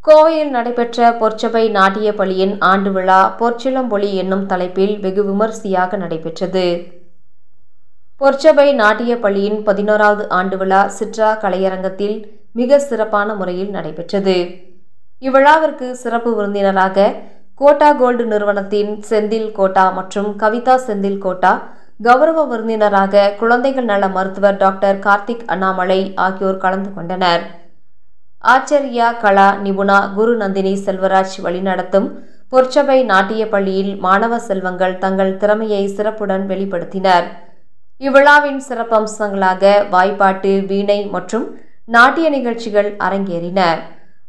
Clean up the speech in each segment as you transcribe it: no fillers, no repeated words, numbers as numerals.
கோவையில் நடைபெற்ற பொற்சபை நாட்டிய பள்ளியின் ஆண்டு விழா பொற்சிலம்பொலி என்னும் தலைப்பில் வெகு விமரிசையாக நடைபெற்றது. பொற்சபை நாட்டிய பள்ளியின் 11வது ஆண்டு விழா சிட்ரா கலையரங்கத்தில் மிக சிறப்பான முறையில் நடைபெற்றது. இவ்விழாவிற்கு சிறப்பு விருந்தினராக கோட்டா கோல்டு நிறுவனத்தின் செந்தில் கோட்டா மற்றும் கவிதா செந்தில் கோட்டா, கௌரவ விருந்தினராக குழந்தைகள் நல மருத்துவர் டாக்டர் கார்த்திக் அண்ணாமலை ஆகியோர் கலந்து கொண்டனர். ஆச்சரியா கலா நிபுணா குரு நந்தினி செல்வராஜ் வழிநடத்தும் பொற்சபை நாட்டிய பள்ளியில் மாணவ செல்வங்கள் தங்கள் திறமையை சிறப்புடன் வெளிப்படுத்தினர். இவ்விழாவின் சிறப்பம்சங்களாக வாய்ப்பாட்டு, வீணை மற்றும் நாட்டிய நிகழ்ச்சிகள் அரங்கேறின.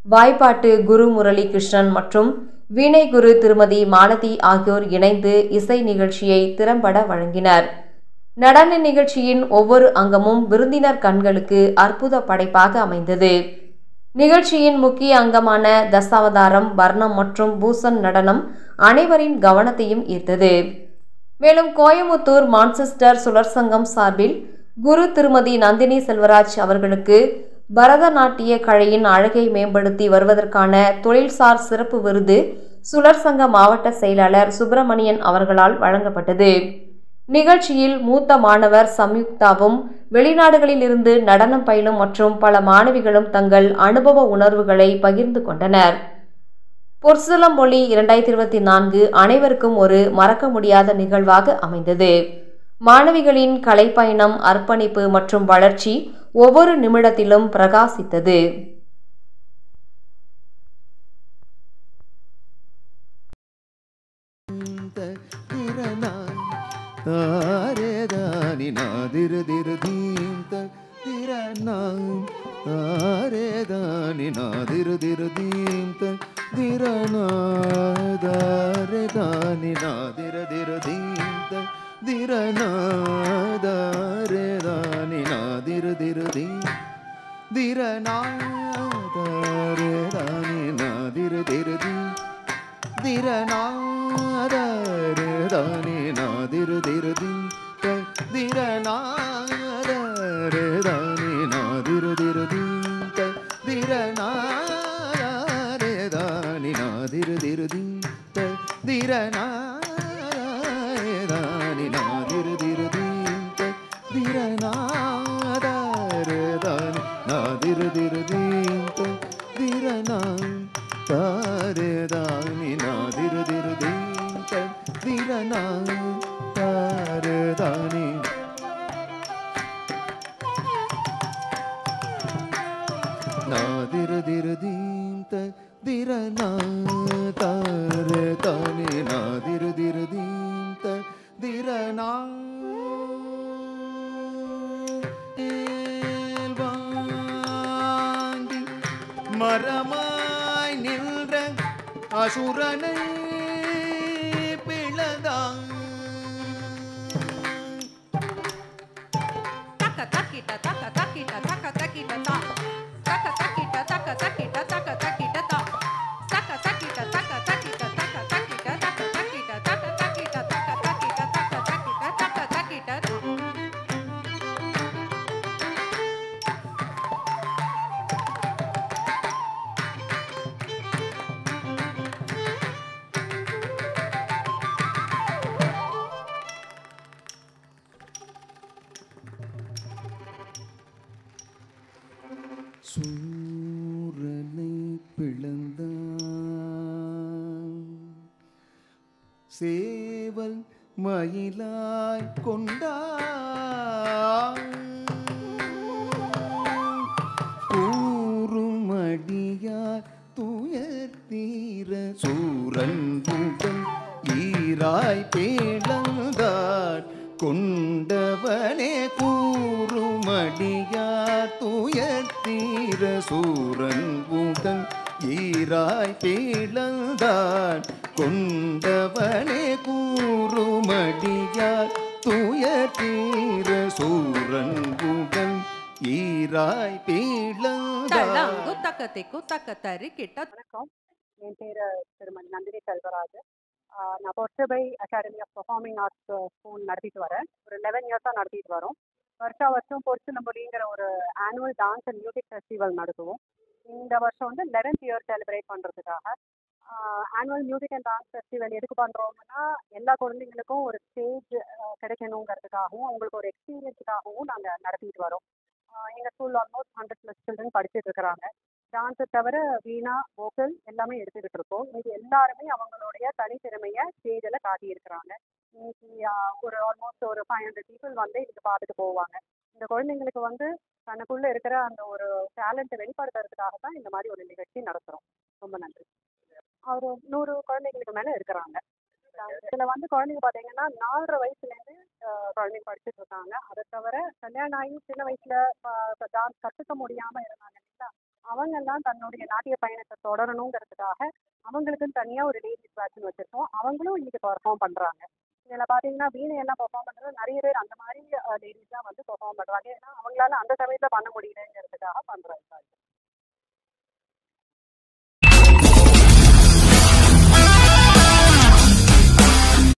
வாய்ப்பாட்டு குரு முரளி கிருஷ்ணன் மற்றும் வீணை குரு திருமதி மாலதி ஆகியோர் இணைந்து இசை நிகழ்ச்சியை திறம்பட வழங்கினர். நடன நிகழ்ச்சியின் ஒவ்வொரு அங்கமும் விருந்தினர் கண்களுக்கு அற்புத படைப்பாக அமைந்தது. நிகழ்ச்சியின் முக்கிய அங்கமான தசாவதாரம், வர்ணம் மற்றும் பூசன் நடனம் அனைவரின் கவனத்தையும் ஈர்த்தது. மேலும் கோயமுத்தூர் மான்செஸ்டர் சுழற்சங்கம் சார்பில் குரு திருமதி நந்தினி செல்வராஜ் அவர்களுக்கு பரதநாட்டிய கலையின் அழகை மேம்படுத்தி வருவதற்கான தொழில்சார் சிறப்பு விருது சுழற்சங்க மாவட்ட செயலாளர் சுப்பிரமணியன் அவர்களால் வழங்கப்பட்டது. நிகழ்ச்சியில் மூத்த மாணவர் சம்யுக்தாவும், வெளிநாடுகளில் இருந்து நடனம் பயிலும் மற்றும் பல மாணவிகளும் தங்கள் அனுபவ உணர்வுகளை பகிர்ந்து கொண்டனர். பொற்சிலம்பொலி 2024 அனைவருக்கும் ஒரு மறக்க முடியாத நிகழ்வாக அமைந்தது. மாணவிகளின் கலைப்பயணம், அர்ப்பணிப்பு மற்றும் வளர்ச்சி ஒவ்வொரு நிமிடத்திலும் பிரகாசித்தது. மரமாய் நின்ற அசுரனை பிளதான் தக்க தக்கிட்ட தக்க தக்கிட்ட தக்க தக்கிட்ட தக்க தக்கிட்ட தக்க தக்கிட்ட தக்க தக்கிட்ட தக்க தக்கிட்ட தக்க தக்கிட்ட தக்க தக்கிட்ட தக்க தக்கிட்ட தக்க தக்கிட்ட தக்க தக்கிட்ட தக்க தக்கிட்ட தக்க தக்கிட்ட சூரனை பிளந்தான் சேவல் மயிலாய் கொண்டான் கூறுமடியார் துயர் தீர சூரன் புகழ் ஈராய் பிளந்தான் கொண்டவனே கூறுமடியார் துயர் தீர சூரன் புகழ் ஈராய் பிளந்தான் கொண்டவனே கூறுமடியார் துயர் தீர சூரன் புகழ் ஈராய் பிளந்தான். வணக்கம், என் பேர் திருமதி நந்தினி செல்வராஜ். நான் Porsabai academy of performing arts school நடத்திட்டு வரேன். ஒரு 11 இயர்ஸாக நடத்திட்டு வரோம். வருஷம் பொற்சிலம்பொலிங்கிற ஒரு annual dance and music festival நடத்துவோம். இந்த வருஷம் வந்து 11th இயர் செலிப்ரேட் பண்ணுறதுக்காக annual music and dance festival எதுக்கு பண்ணுறோம்னா எல்லா குழந்தைங்களுக்கும் ஒரு ஸ்டேஜ் கிடைக்கணுங்கிறதுக்காகவும் அவங்களுக்கு ஒரு எக்ஸ்பீரியன்ஸுக்காகவும் நாங்கள் நடத்திட்டு வரோம். எங்கள் ஸ்கூலில் ஆல்மோஸ்ட் 100+ சில்ட்ரன் படிச்சுட்டு இருக்கிறாங்க. டான்ஸை தவிர வீணா வோக்கல் எல்லாமே எடுத்துக்கிட்டு இருக்கோம். இது எல்லாருமே அவங்களுடைய தனித்திறமையை ஸ்டேஜில் காட்டியிருக்கிறாங்க. இன்னைக்கு ஒரு ஆல்மோஸ்ட் ஒரு 500 பீப்புள் வந்து இதுக்கு பார்த்துட்டு போவாங்க. இந்த குழந்தைங்களுக்கு வந்து தனக்குள்ள இருக்கிற அந்த ஒரு டேலண்ட்டை வெளிப்படுத்துறதுக்காக தான் இந்த மாதிரி ஒரு நிகழ்ச்சி நடத்துகிறோம். ரொம்ப நன்றி. ஒரு 100 குழந்தைங்களுக்கு மேலே இருக்கிறாங்க. இதில் வந்து குழந்தைங்க பார்த்தீங்கன்னா 4.5 வயசுலேருந்து குழந்தைங்க படிச்சுட்டு இருக்காங்க. அதை தவிர கல்யாணம் ஆகி சின்ன வயசில் டான்ஸ் கற்றுக்க முடியாமல் இருந்தாங்க இல்லைங்களா, அவங்கெல்லாம் தன்னுடைய நாட்டிய பயணத்தை தொடரணுங்கிறதுக்காக அவங்களுக்குன்னு தனியாக ஒரு லேடிஸ் பேட்ச்னு வச்சுருக்கோம். அவங்களும் இன்னைக்கு பர்ஃபார்ம் பண்ணுறாங்க. இதில் பார்த்தீங்கன்னா வீணையெல்லாம் பர்ஃபார்ம் பண்ணுறது நிறைய பேர் அந்த மாதிரி லேடிஸ் தான் வந்து பர்ஃபார்ம் பண்ணுறாங்க. ஏன்னா அவங்களால அந்த சமயத்தில் பண்ண முடியலங்கிறதுக்காக பண்ணுறாங்க.